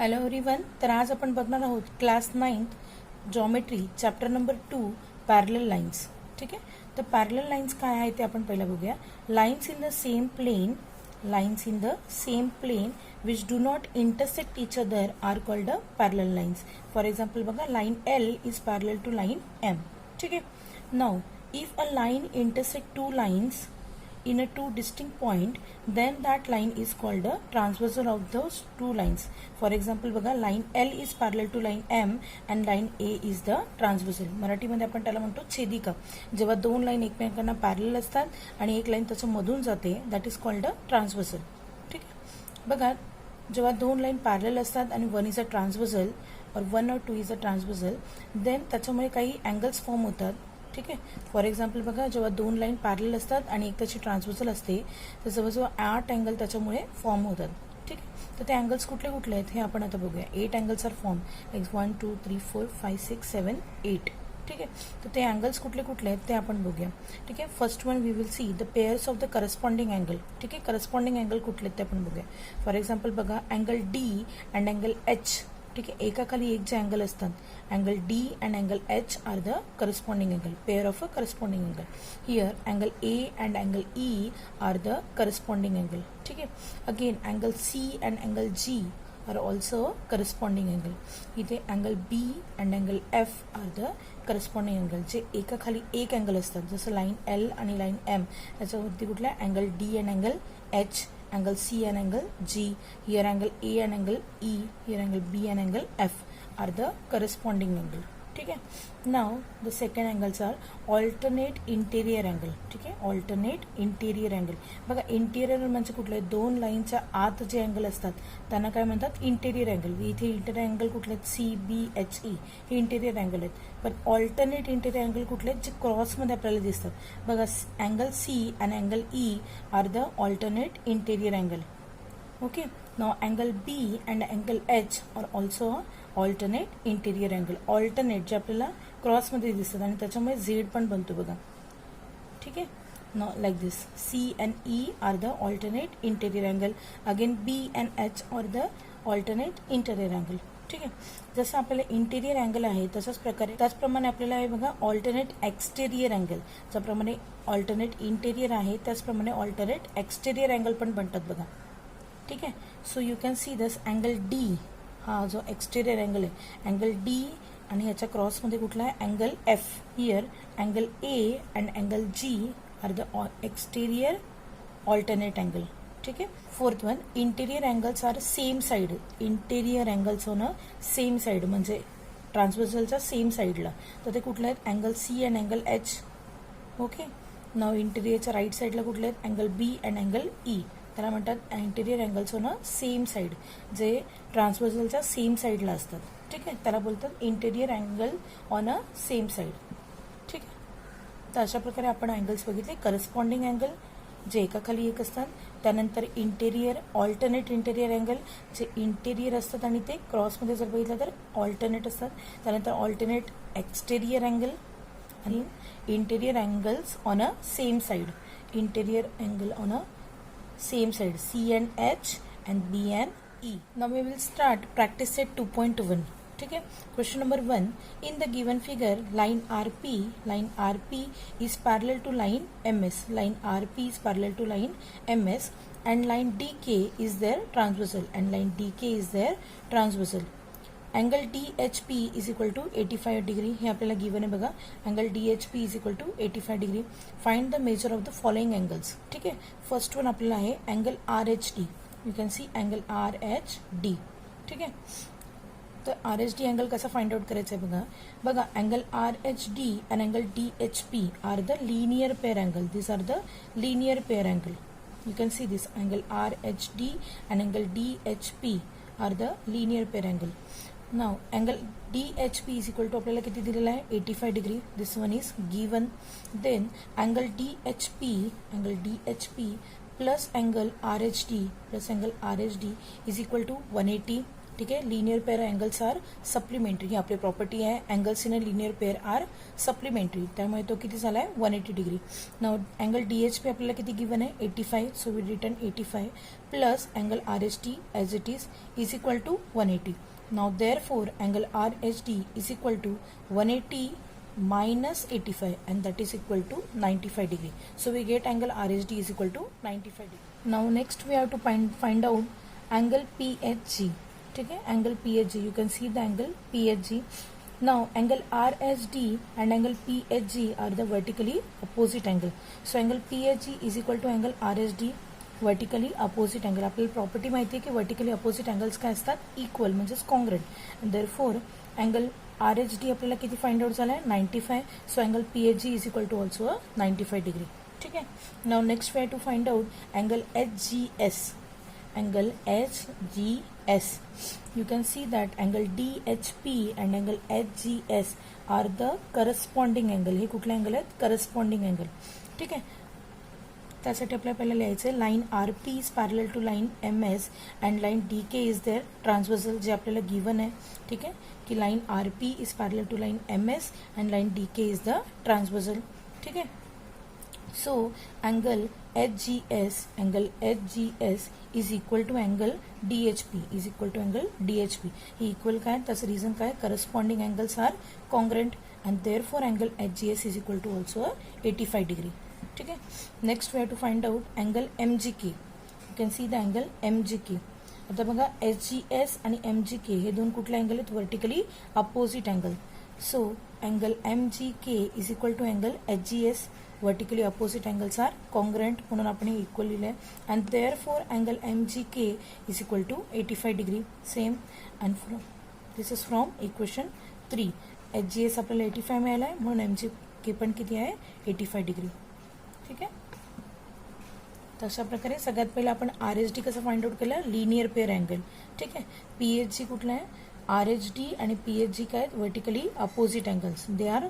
Hello everyone. तर आज आपण बघणार आहोत class 9th geometry chapter number 2 parallel lines. ठीक आहे. तर पॅरलल लाईन्स काय आहे ते आपण पहिला बघूया. Lines in the same plane, lines in the same plane which do not intersect each other are called a parallel lines. For example बघा, line l is parallel to line m. ठीक आहे. Now if a line intersect two lines in a two distinct point, then that line is called a transversal of those two lines. For example बघा, line L is parallel to line M and line A is the transversal. मराठीमध्ये आपण त्याला म्हणतो छेदिका. जेव्हा दोन line एकमेकांना parallel असतात आणि एक लाईन त्याच्या मधून जाते, that is called a transversal. ठीक आहे. बघा, जेव्हा दोन लाईन पॅरलल असतात आणि वन इज अ ट्रान्सव्हर्सल और वन और two is a transversal, then त्याच्यामुळे काही अँगल्स फॉर्म होतात. ठीक आहे. फॉर एक्झाम्पल बघा, जेव्हा दोन लाईन पॅरलल असतात आणि एक त्याची ट्रान्सव्हर्सल असते, तर जवळजवळ 8 अँगल त्याच्यामुळे फॉर्म होतात. ठीक आहे. तर ते अँगल्स कुठले कुठले आहेत हे आपण आता बघूया. 8 अँगल्स आर फॉर्म, लाईक 1 2 3 4 5 6 7 8. ठीक आहे. तर ते अँगल्स कुठले कुठले आहेत ते आपण बघूया. ठीक आहे. First one we will see the pairs of the corresponding angle. ठीक आहे. करस्पॉन्डिंग अँगल कुठले आहेत ते आपण बघूया. फॉर एक्झाम्पल बघा, angle D and angle H. ठीक आहे. एकाखाली एक जे अँगल असतात, angle D and angle H are the corresponding angle, pair of a corresponding angle. Here angle A and angle E are the corresponding angle. ठीक आहे. Again angle C and angle g are also corresponding angle. इथे angle B and angle F are the corresponding angle, जे एकाखाली एक angle असतात. जसं line L आणि line M, याच्यावरती कुठल्या angle D and angle H, angle C and angle G, here angle A and angle E, here angle B and angle F are the corresponding angle. ठीक आहे. Now the second angles are alternate interior angle. ठीक आहे. Alternate interior angle. बघा, interior म्हणजे कुठले, दोन लाईनच्या आत जे अँगल असतात त्यांना काय म्हणतात, इंटेरियर अँगल. इथे इंटेरियर अँगल कुठले आहेत, सी बी एच ई, हे इंटेरियर अँगल आहेत. पण ऑल्टरनेट इंटेरियर अँगल कुठले आहेत, जे क्रॉसमध्ये आपल्याला दिसतात. बघा, angle C and angle E are the alternate interior angle. Okay. Now angle B and angle H are also alternate interior angle. Alternate जे आपल्याला क्रॉसमध्ये दिसतात आणि त्याच्यामुळे झेड पण बनतो बघा. ठीक आहे. Now like this, C and E are the alternate interior angle. Again B and H are the alternate interior angle. ठीक आहे. जसं आपल्याला इंटेरियर अँगल आहे तसंच प्रकारे त्याचप्रमाणे आपल्याला आहे बघा ऑल्टरनेट एक्सटेरियर अँगल. ज्याप्रमाणे ऑल्टरनेट इंटेरियर आहे त्याचप्रमाणे ऑल्टरनेट एक्सटेरियर अँगल पण बनतात बघा. ठीक आहे. So you can see this angle d, हा जो एक्सटेरियर अँगल आहे, अँगल डी आणि ह्याच्या क्रॉसमध्ये कुठला आहे, angle f. Here angle A and angle g are the exterior alternate angle. ठीक आहे. Fourth one, interior angles are same side. Interior angles होणं सेम साईड म्हणजे ट्रान्सव्हर्सलच्या सेम साईडला. तर ते कुठले आहेत, angle C and angle h. Okay. Now इंटेरियरच्या राईट साईडला कुठले आहेत, angle B and angle E. त्याला म्हणतात इंटेरियर अँगल्स होणं सेम साईड, जे ट्रान्सव्हर्सलच्या सेम साईडला असतात. ठीक आहे. त्याला बोलतात interior angle on a same side. ठीक आहे. तर अशा प्रकारे आपण अँगल्स बघितले. करस्पॉन्डिंग अँगल जे एकाखाली एक असतात, त्यानंतर इंटेरियर ऑल्टरनेट इंटेरियर अँगल जे इंटेरियर असतात आणि ते क्रॉसमध्ये जर बघितलं तर ऑल्टरनेट असतात. त्यानंतर ऑल्टरनेट एक्सटेरियर अँगल आणि interior angles on a same side. Interior angle on a same side, C and H and B and E. Now we will start practice set 2.1. ठीक है. Question number 1. In the given figure, line RP is parallel to line MS. Line RP is parallel to line MS and line DK is their transversal. And line DK is their transversal. Angle DHP is equal to 85 degree. हे आपल्याला given आहे बघा. Angle DHP is equal to 85 degree. Find the measure of the following angles. ठीक आहे. First one आपल्याला आहे angle RHD. You can see angle RHD. ठीक आहे. तर RHD अँगल कसा फाइंड आउट करायचा आहे बघा. बघा, angle RHD and angle DHP are the linear pair angle. This are the linear pair angle. You can see this angle RHD and angle DHP are the linear pair angle. Now angle DHP is equal to आपल्याला किती दिलेला आहे, 85 degree. This one is given. Then angle DHP plus angle RHD plus angle RHD is equal to 180. ठीक आहे. Linear pair angles are supplementary, ही आपली property आहे. Angles in a linear pair are supplementary, त्यामुळे तो किती झाला आहे 180 डिग्री. नाव अँगल DHP आपल्याला किती गिवन आहे 85, so we return 85 plus angle RHT as it is equal to 180. Now therefore angle RHT is equal to 180 minus 85 and that is equal to 95 degree. So we get angle RHD is equal to 95 degree. Now next we have to find out angle PHG. ठीक है, angle PHG, you can see the angle PHG. Now angle RHD and angle PHG are the vertically opposite angle. So angle PHG is equal to angle RHD, vertically opposite angle. आपल्याला property माहिती आहे की vertically opposite angles काय असतात equal म्हणजेच congruent. Therefore angle RHD आपल्याला किती find out झाला आहे 95. So angle PHG is equal to also 95 degree. ठीक आहे. Now next we have to find out angle HGS. Angle HGS, you can see that angle DHP and angle HGS are the corresponding angle. हे कुठले angle आहेत corresponding angle. ठीक आहे. त्यासाठी आपल्याला पहिलं लिहायचं आहे line RP is parallel to line MS and line DK is their transversal, जे आपल्याला गिवन आहे. ठीक आहे, की line RP is parallel to line MS and line DK is the transversal. ठीक आहे. So angle HGS is equal to angle DHP is equal to angle DHP. ही equal काय, त्याचं रिझन काय, corresponding angles are congruent and therefore angle HGS is equal to also 85 degree. ठीक आहे. Next we have to find out angle MGK. You can see the angle MGK. आता बघा HGS आणि MGK हे दोन कुठले अँगल आहेत vertically opposite angle. So angle MGK is equal to angle HGS, vertically opposite angles are congruent म्हणून आपण हे इक्वल लिहिलंय. And therefore angle MGK is equal to 85 degree. Same and this is from equation 3. HGS आपल्याला 85 मिळाला आहे म्हणून MGK पण किती आहे 85 डिग्री. ठीक आहे. तशा प्रकारे सगळ्यात पहिलं आपण RHD कसं फाइंड आउट केलं, लिनियर पेअर अँगल. ठीक आहे. PHG कुठला आहे, RHD आणि PHG काय आहेत vertically opposite angles, they are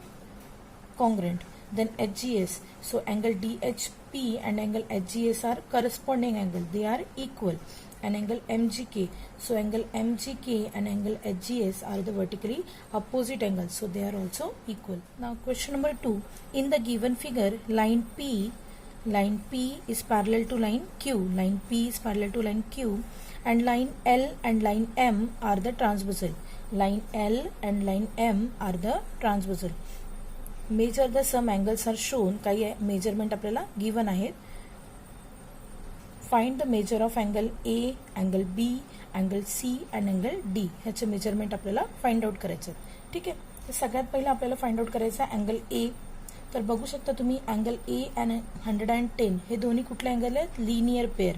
congruent. Then HGS, so angle DHP and angle HGS are corresponding angle, they are equal. and angle MGK. So angle MGK and angle HGS are the vertically opposite angles. So they are also equal. Now question number 2. In the given figure, line P is parallel to line Q. Line P is parallel to line Q and line L and line M are the transversal. Line L and line M are the transversal. Measure the sum angles are shown. काही measurement आपल्याला given आहेत. Find the measure of angle A, angle B, angle C and angle D. ह्याचं measurement आपल्याला find out करायचं. ठीक आहे. तर सगळ्यात पहिलं आपल्याला फाइंड आउट करायचं आहे अँगल A. तर बघू शकता तुम्ही अँगल A अँड 110 हे दोन्ही कुठले अँगल आहेत linear pair.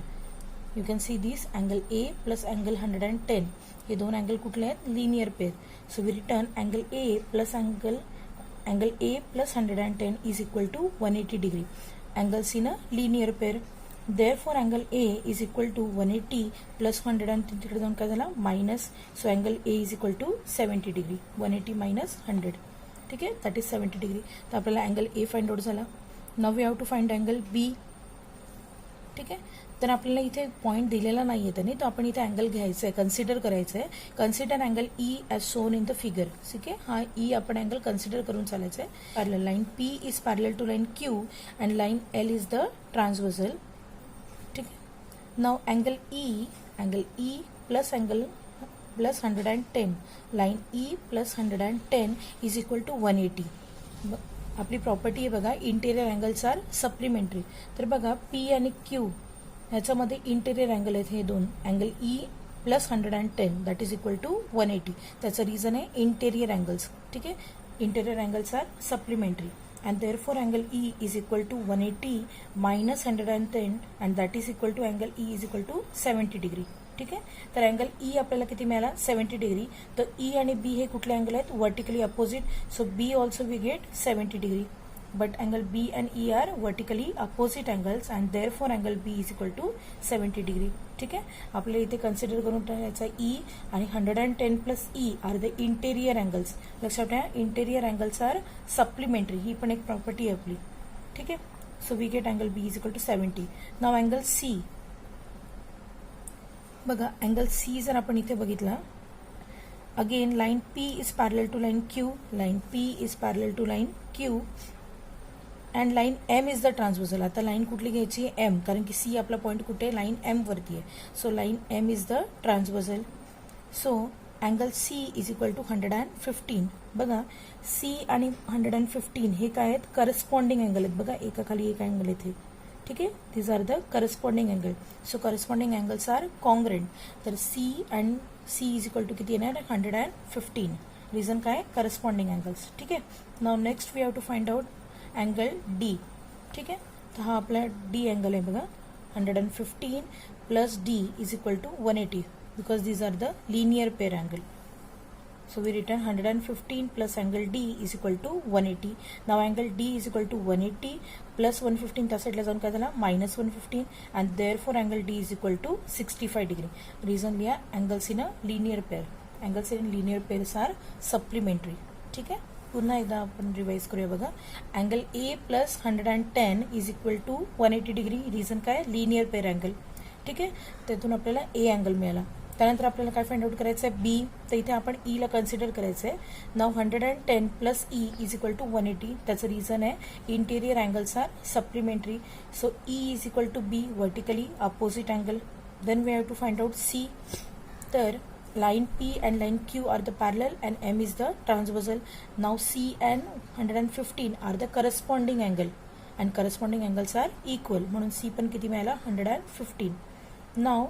You can see this angle A plus angle 110 हे दोन अँगल कुठले आहेत linear pair. So we return angle A plus angle A plus 110 is equal to 180 degree. Angles in a linear pair. Therefore angle A is equal to 180 plus 110 तिकडे जाऊन काय झाला minus. So angle A is equal to 70 degree. 180 minus 100. ठीक आहे, that is 70 degree. तर आपल्याला angle A find out झाला. Now we have to find angle B. ठीक आहे. तर आपल्याला इथे पॉईंट दिलेला नाहीये त्याने, तर आपण इथे अँगल घ्यायचं आहे, कन्सिडर करायचं आहे. Consider angle E as shown in the figure. ठीक आहे, हा E आपण अँगल कन्सिडर करून चालायचं आहे. Parallel line P is parallel to line Q and line L is the transversal. ठीक आहे. Now angle E plus angle plus 110 line E plus 110 is equal to 180. आपली प्रॉपर्टी आहे बघा इंटेरियर अँगल्स आर सप्लिमेंटरी. तर बघा P आणि Q ह्याच्यामध्ये interior angle आहेत हे दोन. Angle E plus 110 that is equal to 180. त्याचं रिझन आहे इंटेरियर अँगल्स. ठीक आहे, interior angles are supplementary. And therefore angle E is equal to 180 minus 110 and that is equal to angle E is equal to 70 degree. ठीक आहे. तर angle E आपल्याला किती मिळाला 70 डिग्री. तर E आणि B हे कुठले अँगल आहेत vertically opposite. So B also we get 70 degree. But angle B and E are vertically opposite angles and therefore angle B is equal to 70 degree. ठीक आहे. आपल्याला इथे कन्सिडर करून टाकायचा E आणि 110 plus E are the interior angles. लक्षात ठेवा interior angles are supplementary. ही पण एक प्रॉपर्टी आहे आपली. ठीक आहे. So we get angle B is equal to 70. Now angle C. बघा अँगल सी जर आपण इथे बघितला, again line P is parallel to line Q, line P is parallel to line Q and line M is the transversal. आता line कुठली घ्यायची, M, कारण की सी आपला पॉईंट कुठे, लाईन एम वरती आहे. So line M is the transversal. So angle C is equal to 115. बघा सी आणि 115 हे काय आहेत, करस्पॉन्डिंग अँगल आहेत. बघा एकाखाली एक अँगल येथे, ठीक आहे. These are the corresponding angle. So corresponding angles are congruent. तर c and c is equal to किती येणार, 115. रिझन काय, करस्पॉन्डिंग अँगल्स. ठीक आहे. Now next we have to find out angle d. ठीक आहे. तर हा आपला डी अँगल आहे बघा. 115 plus D is equal to 180 because these are the linear pair angle. So we return 115 plus angle D is equal to 180. Now angle D is equal to 180 plus 115 त्या साईडला जाऊन काय झाला, minus 115 and therefore angle D is equal to 65 degree. Reason लिहा, angles in a linear pair. Angles in linear pairs are supplementary. ठीक आहे. पुन्हा एकदा आपण रिवाइज करूया बघा. Angle A plus 110 is equal to 180 degree. Reason काय, लिनियर पेअर अँगल. ठीक आहे. त्यातून आपल्याला ए अँगल मिळाला. त्यानंतर आपल्याला काय फाइंड आउट करायचं आहे, बी. तर इथे आपण ई ला कन्सिडर करायचं आहे. Now 110 plus E is equal to 180. त्याचं रिझन आहे, interior angles are supplementary. So E is equal to B, vertically opposite angle. Then we have to find out C. तर line P and line Q are the parallel and M is the transversal. Now C and 115 are the corresponding angle and corresponding angles are equal. म्हणून C पण किती मिळाला, 115. Now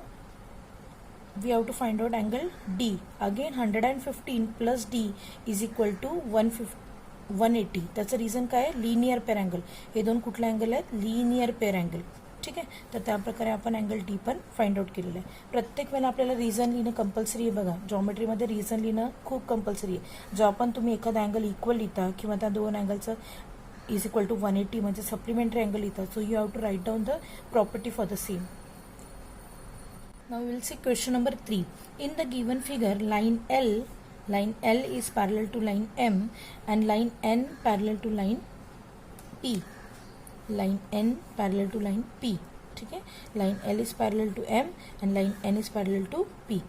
we have to find out angle D. Again 115 plus D is equal to 180. त्याचं reason काय आहे, linear pair angle. हे दोन कुठले अँगल आहेत, लिनियर पेअर अँगल. ठीक आहे. तर त्या प्रकारे आपण अँगल डी पण फाइंड आउट केलेलं आहे. प्रत्येक वेळेला आपल्याला रिझन लिहिणं कंपल्सरी आहे. बघा जॉमेट्रीमध्ये रिझन लिहिणं खूप कंपल्सरी आहे. जेव्हा पण तुम्ही एखादा अँगल इक्वल लिहिता किंवा त्या दोन अँगलचं इज इक्वल टू 180 म्हणजे सप्लिमेंटरी अँगल लिहिता. So you have to write down the property for the same. Now we will see question number 3. In the given figure line L is parallel to line M and line N parallel to line P. Line N parallel to line P. ठीक है. Line L is parallel to M and line N is parallel to P.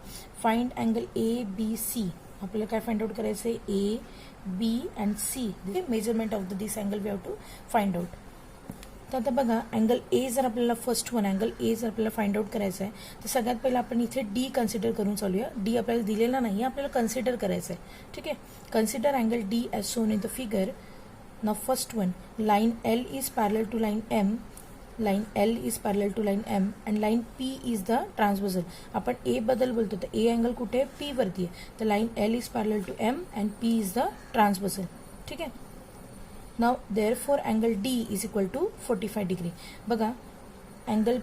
Find angle A, B, C. आपल्याला काय find out करायचं आहे, A, B and C. Measurement of this angle we have to find out. तर आता बघा angle ए जर आपल्याला first one angle A जर आपल्याला फाइंड आउट करायचं आहे, तर सगळ्यात पहिला आपण इथे डी कन्सिडर करून चालूया. डी आपल्याला दिलेला नाही, आपल्याला कन्सिडर करायचं आहे. ठीक आहे. Consider angle D as shown in the figure. Now first one, line L is parallel to line M, line L is parallel to line M and line P is the transversal. आपण A बद्दल बोलतो तर A angle कुठे आहे, P वरती आहे. तर line L is parallel to M and P is the transversal. ठीक आहे. Now therefore angle D is equal to 45 degree. बघा अँगल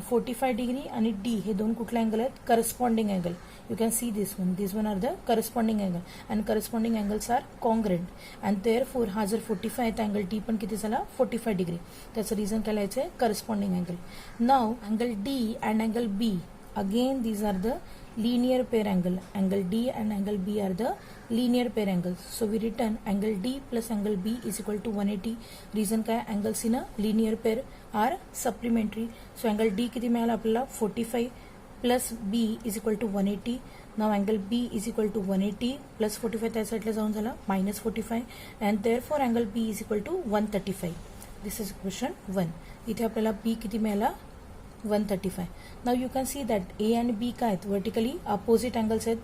45 डिग्री आणि डी हे दोन कुठले अँगल आहेत, corresponding angle. You can see this one are the corresponding angle and corresponding angles are congruent and therefore हा जर 45 आहे तर अँगल डी पण किती झाला, 45 डिग्री. त्याचं रिझन काय लिहायचं आहे, corresponding angle. Now angle D and angle B, again these are the linear pair angle. Angle D and angle B are the linear pair angles. So we return angle D plus angle B is equal to 180. Reason काय, angles in a linear pair are supplementary. So angle D किती मिळाला आपल्याला, 45 plus B is equal to 180. Now angle B is equal to 180 plus 45 त्या साईडला जाऊन झाला minus 45 and therefore angle B is equal to 135. This is question 1. इथे आपल्याला B किती मिळाला, 135. Now you can see that A and B काय आहेत, vertically opposite angles आहेत.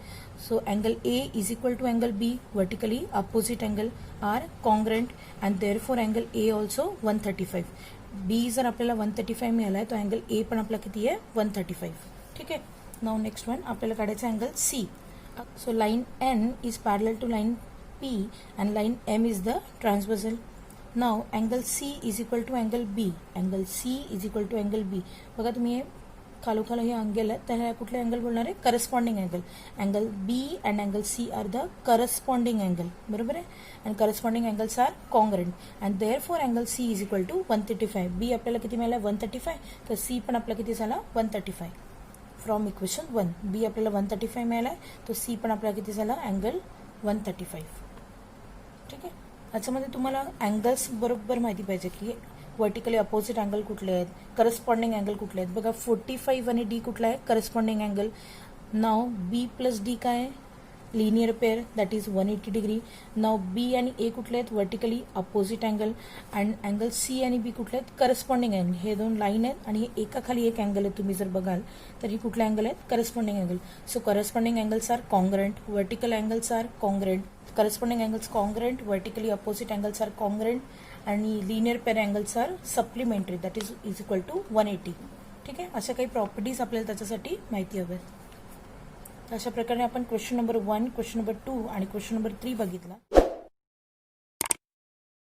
So angle A is equal to angle B, vertically opposite angle are congruent and therefore angle A also 135. B जर आपल्याला 135 मिळाला आहे तो अँगल A पण आपला किती आहे, 135. ठीक आहे. नाउ नेक्स्ट वन आपल्याला काढायचं angle C. So line N is parallel to line P and line M is the transversal. Now angle C is equal to angle B. Angle C is equal to angle B. बघा तुम्ही हे खालोखाल हे angle आहे, त्याला कुठले angle बोलणार आहे, corresponding angle. Angle B and angle C are the corresponding angle. बरोबर आहे. And corresponding angles are congruent and therefore angle C is equal to 135. B आपल्याला किती मिळाला, 135. तर C पण आपला किती झाला, 135. फ्रॉम इक्वेशन 1 B आपल्याला 135 मिळाला आहे, तो C पण आपल्याला किती झाला, अँगल 135. ठीक आहे. याच्यामध्ये तुम्हाला अँगल्स बरोबर माहिती पाहिजे की वर्टिकली अपोजिट अँगल कुठले आहेत, करस्पॉन्डिंग अँगल कुठले आहेत. बघा 45 आणि डी कुठला आहे, corresponding angle. Now b plus d काय आहे, linear pair, that is 180 degree. Now b आणि ए कुठले आहेत, vertically opposite angle. And angle c आणि बी कुठले आहेत, करस्पॉन्डिंग अँगल. हे दोन लाईन आहेत आणि हे एकाखाली एक अँगल आहे. तुम्ही जर बघाल तर ही कुठले अँगल आहेत, corresponding angle. So corresponding angles are congruent, vertical angles are congruent, corresponding angles congruent, vertically opposite angles are congruent आणि linear pair angles are supplementary, that is equal to 180. ठीक आहे, अशा काही प्रॉपर्टीज आपल्याला त्याच्यासाठी माहिती हव्या. अशा प्रकारे आपण क्वेश्चन नंबर 1, क्वेश्चन नंबर 2 आणि क्वेश्चन नंबर 3 बघितला.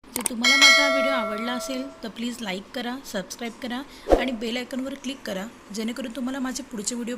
जर तुम्हाला माझा व्हिडिओ आवडला असेल तर प्लीज लाईक करा, सबस्क्राईब करा आणि बेल आयकॉनवर क्लिक करा, जेणेकरून तुम्हाला माझे पुढचे व्हिडिओ